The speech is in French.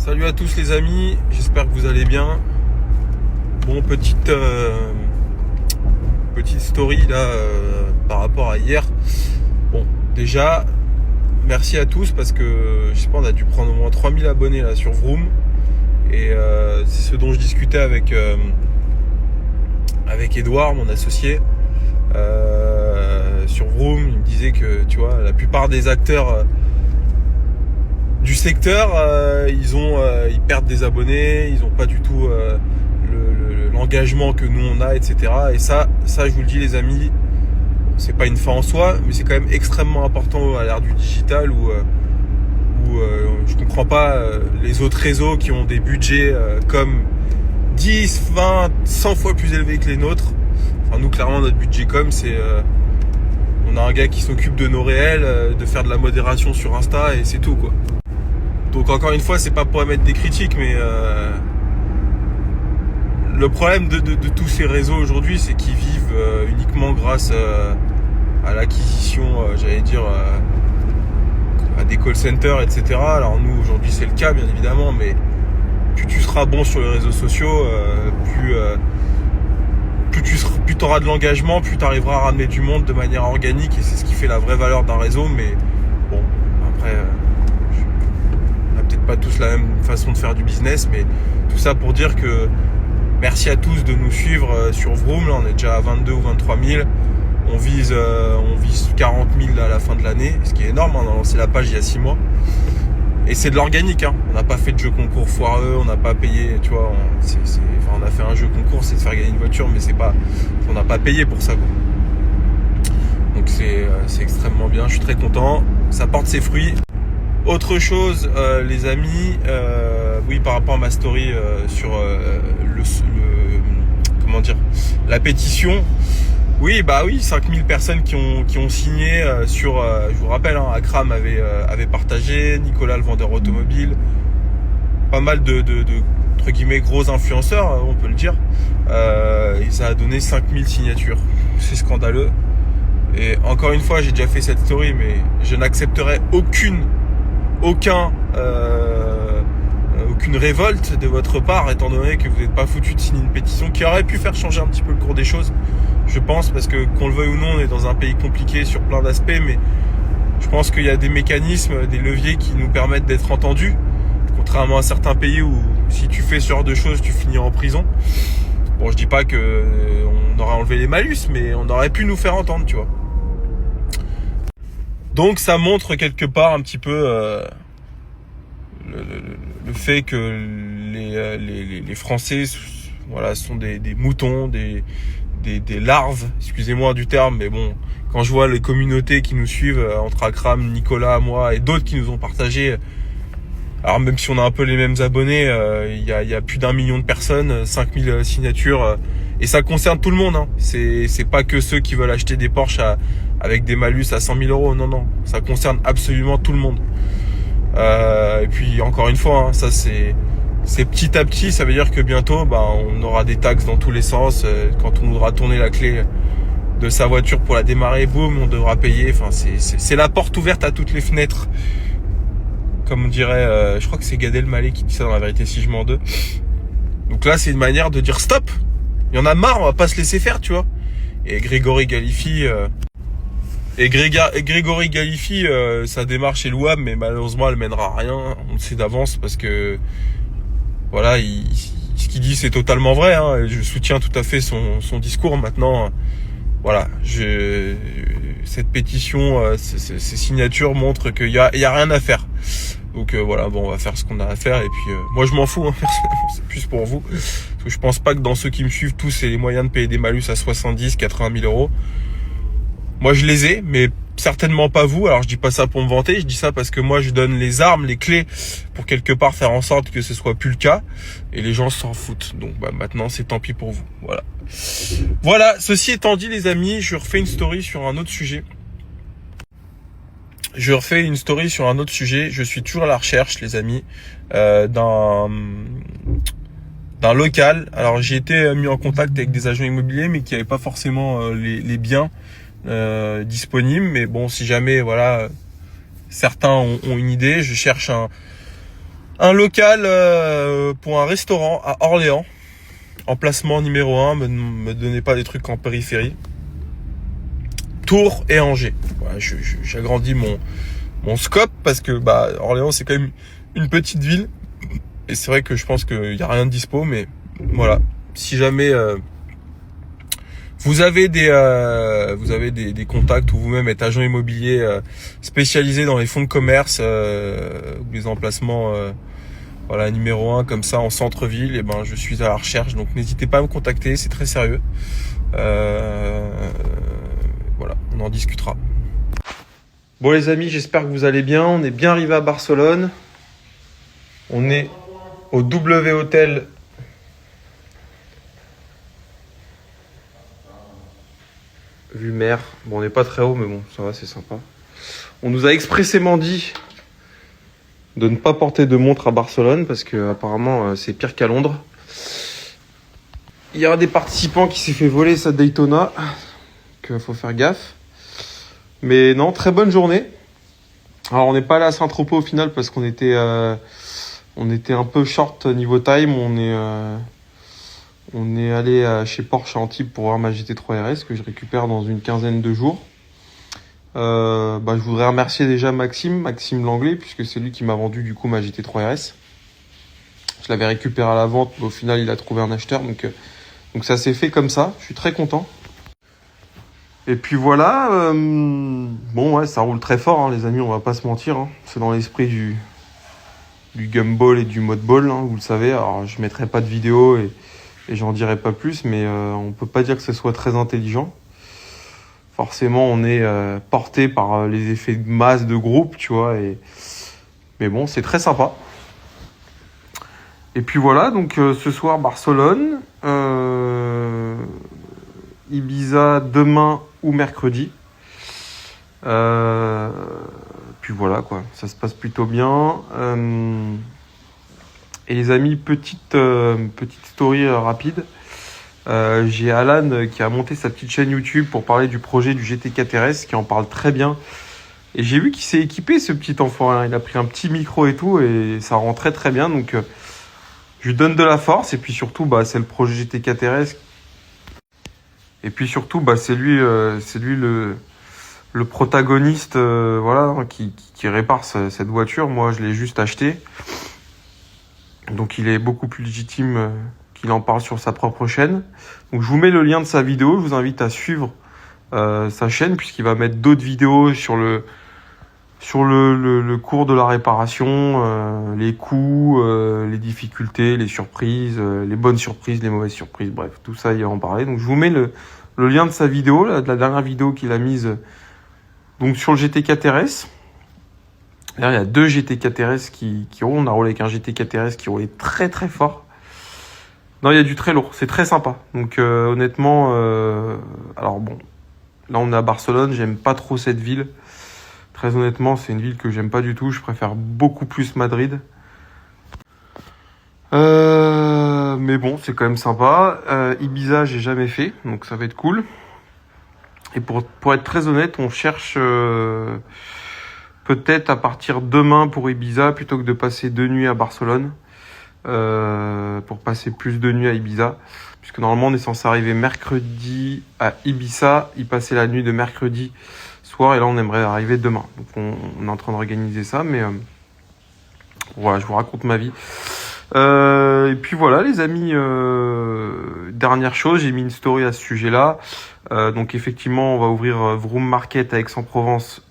Salut à tous les amis, j'espère que vous allez bien. Bon, petite story là par rapport à hier. Bon, déjà, merci à tous parce que je sais pas, on a dû prendre au moins 3000 abonnés là sur Vroom. Et c'est ce dont je discutais avec Edouard, mon associé. Sur Vroom, il me disait que tu vois, la plupart des acteurs du secteur, ils perdent des abonnés, ils n'ont pas du tout l'engagement que nous on a, etc. Et ça, je vous le dis les amis, c'est pas une fin en soi, mais c'est quand même extrêmement important à l'ère du digital où je comprends pas les autres réseaux qui ont des budgets comme 10, 20, 100 fois plus élevés que les nôtres. Enfin, nous, clairement, notre budget com, c'est on a un gars qui s'occupe de nos réels, de faire de la modération sur Insta et c'est tout quoi. Donc encore une fois, c'est pas pour émettre des critiques, mais le problème de tous ces réseaux aujourd'hui, c'est qu'ils vivent uniquement grâce à l'acquisition, à des call centers, etc. Alors nous, aujourd'hui, c'est le cas, bien évidemment, mais plus tu seras bon sur les réseaux sociaux, plus tu auras de l'engagement, plus tu arriveras à ramener du monde de manière organique, et c'est ce qui fait la vraie valeur d'un réseau. Mais bon, après, on n'a peut-être pas tous la même façon de faire du business, mais tout ça pour dire que merci à tous de nous suivre sur Vroom. Là, on est déjà à 22 ou 23 000. On vise 40 000 à la fin de l'année, ce qui est énorme. On a lancé la page il y a 6 mois. Et c'est de l'organique, hein. On n'a pas fait de jeu concours foireux, on n'a pas payé, tu vois. On a fait un jeu concours, c'est de faire gagner une voiture, mais on n'a pas payé pour ça, quoi. Donc c'est extrêmement bien, je suis très content. Ça porte ses fruits. Autre chose, les amis, oui, par rapport à ma story sur la pétition. Oui, 5000 personnes qui ont signé sur, je vous rappelle, hein, Akram avait partagé, Nicolas le vendeur automobile, pas mal de entre guillemets gros influenceurs, on peut le dire, et ça a donné 5000 signatures. C'est scandaleux. Et encore une fois, j'ai déjà fait cette story, mais je n'accepterai aucune révolte de votre part, étant donné que vous n'êtes pas foutu de signer une pétition qui aurait pu faire changer un petit peu le cours des choses, je pense, parce que qu'on le veuille ou non, on est dans un pays compliqué sur plein d'aspects, mais je pense qu'il y a des mécanismes, des leviers qui nous permettent d'être entendus, contrairement à certains pays où si tu fais ce genre de choses, tu finis en prison. Bon, je dis pas que on aurait enlevé les malus, mais on aurait pu nous faire entendre, tu vois. Donc ça montre quelque part un petit peu le fait que les Français, voilà, sont des moutons, des larves, excusez-moi du terme, mais bon, quand je vois les communautés qui nous suivent, entre Akram, Nicolas, moi et d'autres qui nous ont partagé, alors même si on a un peu les mêmes abonnés, il y a plus d'1 million de personnes, 5000 signatures, et ça concerne tout le monde, hein. C'est pas que ceux qui veulent acheter des Porsche avec des malus à 100 000 euros, non, ça concerne absolument tout le monde. Et puis encore une fois, hein, ça c'est petit à petit, ça veut dire que bientôt on aura des taxes dans tous les sens. Quand on voudra tourner la clé de sa voiture pour la démarrer, boum, on devra payer. Enfin, c'est la porte ouverte à toutes les fenêtres, comme on dirait, je crois que c'est Gad Elmaleh qui dit ça dans La Vérité si je mens deux. Donc là, c'est une manière de dire stop, il y en a marre, on va pas se laisser faire, tu vois. Et Grégory Galifi sa démarche est louable, mais malheureusement elle mènera à rien, on le sait d'avance, parce que voilà, ce qu'il dit c'est totalement vrai, hein. Je soutiens tout à fait son discours. Maintenant, voilà, cette pétition, ces signatures montrent qu'il y a rien à faire. Donc voilà, bon, on va faire ce qu'on a à faire, et puis moi je m'en fous, hein, personnellement, c'est plus pour vous, parce que je pense pas que dans ceux qui me suivent tous aient les moyens de payer des malus à 70, 80 000 euros. Moi je les ai, mais certainement pas vous. Alors je dis pas ça pour me vanter, je dis ça parce que moi je donne les armes, les clés pour quelque part faire en sorte que ce soit plus le cas, et les gens s'en foutent. Donc maintenant c'est tant pis pour vous. Voilà, ceci étant dit les amis, je refais une story sur un autre sujet. Je suis toujours à la recherche, les amis, d'un local. Alors j'ai été mis en contact avec des agents immobiliers, mais qui n'avaient pas forcément les biens disponibles. Mais bon, si jamais, voilà, certains ont une idée, je cherche un local pour un restaurant à Orléans. Emplacement numéro 1, me donnez pas des trucs en périphérie. Tours et Angers. Voilà, j'agrandis mon scope parce que Orléans c'est quand même une petite ville. Et c'est vrai que je pense qu'il n'y a rien de dispo, mais voilà. Si jamais vous avez des contacts ou vous-même êtes agent immobilier spécialisé dans les fonds de commerce ou les emplacements numéro 1 comme ça en centre-ville, et je suis à la recherche, donc n'hésitez pas à me contacter, c'est très sérieux. Voilà, on en discutera. Bon les amis, j'espère que vous allez bien. On est bien arrivé à Barcelone. On est au W Hotel vue mer. Bon, on n'est pas très haut, mais bon, ça va, c'est sympa. On nous a expressément dit de ne pas porter de montre à Barcelone parce que apparemment c'est pire qu'à Londres. Il y a un des participants qui s'est fait voler sa Daytona, qu'il faut faire gaffe. Mais non, très bonne journée. Alors on n'est pas allé à Saint-Tropez au final parce qu'on était un peu short niveau time. On est allé chez Porsche à Antibes pour voir ma GT3 RS que je récupère dans une quinzaine de jours. Je voudrais remercier déjà Maxime Langlais, puisque c'est lui qui m'a vendu du coup ma GT3 RS. Je l'avais récupéré à la vente, mais au final il a trouvé un acheteur, donc ça s'est fait comme ça. Je suis très content. Et puis voilà, ça roule très fort, hein, les amis, on va pas se mentir. Hein. C'est dans l'esprit du gumball et du modball, hein, vous le savez. Alors je mettrai pas de vidéo et j'en dirai pas plus, mais on peut pas dire que ce soit très intelligent. Forcément, on est porté par les effets de masse de groupe, tu vois. Mais bon, c'est très sympa. Et puis voilà, donc ce soir, Barcelone. Ibiza demain ou mercredi. Puis voilà, quoi. Ça se passe plutôt bien. Et les amis, petite story rapide. J'ai Alan qui a monté sa petite chaîne YouTube pour parler du projet du GT4 RS, qui en parle très bien. Et j'ai vu qu'il s'est équipé, ce petit enfant, hein. Il a pris un petit micro et tout, et ça rend très très bien. Donc je lui donne de la force. Et puis surtout, c'est le projet GT4 RS. Et puis surtout, c'est lui le protagoniste, qui répare cette voiture. Moi, je l'ai juste acheté. Donc il est beaucoup plus légitime qu'il en parle sur sa propre chaîne. Donc je vous mets le lien de sa vidéo. Je vous invite à suivre sa chaîne, puisqu'il va mettre d'autres vidéos sur le cours de la réparation, les coûts, les difficultés, les surprises, les bonnes surprises, les mauvaises surprises, bref, tout ça, il va en parler. Donc je vous mets le lien de sa vidéo, de la dernière vidéo qu'il a mise donc sur le GT4 RS. D'ailleurs, il y a 2 GT4 RS qui roulent. On a roulé avec un GT4 RS qui roulait très très fort. Non, il y a du très lourd, c'est très sympa. Donc honnêtement, alors bon, là on est à Barcelone, j'aime pas trop cette ville. Très honnêtement, c'est une ville que j'aime pas du tout. Je préfère beaucoup plus Madrid. Mais bon, c'est quand même sympa. Ibiza, j'ai jamais fait, donc ça va être cool. Et pour être très honnête, on cherche peut-être à partir demain pour Ibiza, plutôt que de passer 2 nuits à Barcelone. Pour passer plus de nuits à Ibiza. Puisque normalement, on est censé arriver mercredi à Ibiza, y passer la nuit de mercredi soir, et là on aimerait arriver demain. Donc on est en train d'organiser ça, mais voilà, je vous raconte ma vie. Et puis voilà les amis, dernière chose, j'ai mis une story à ce sujet-là. Donc effectivement, on va ouvrir Vroom Market à Aix-en-Provence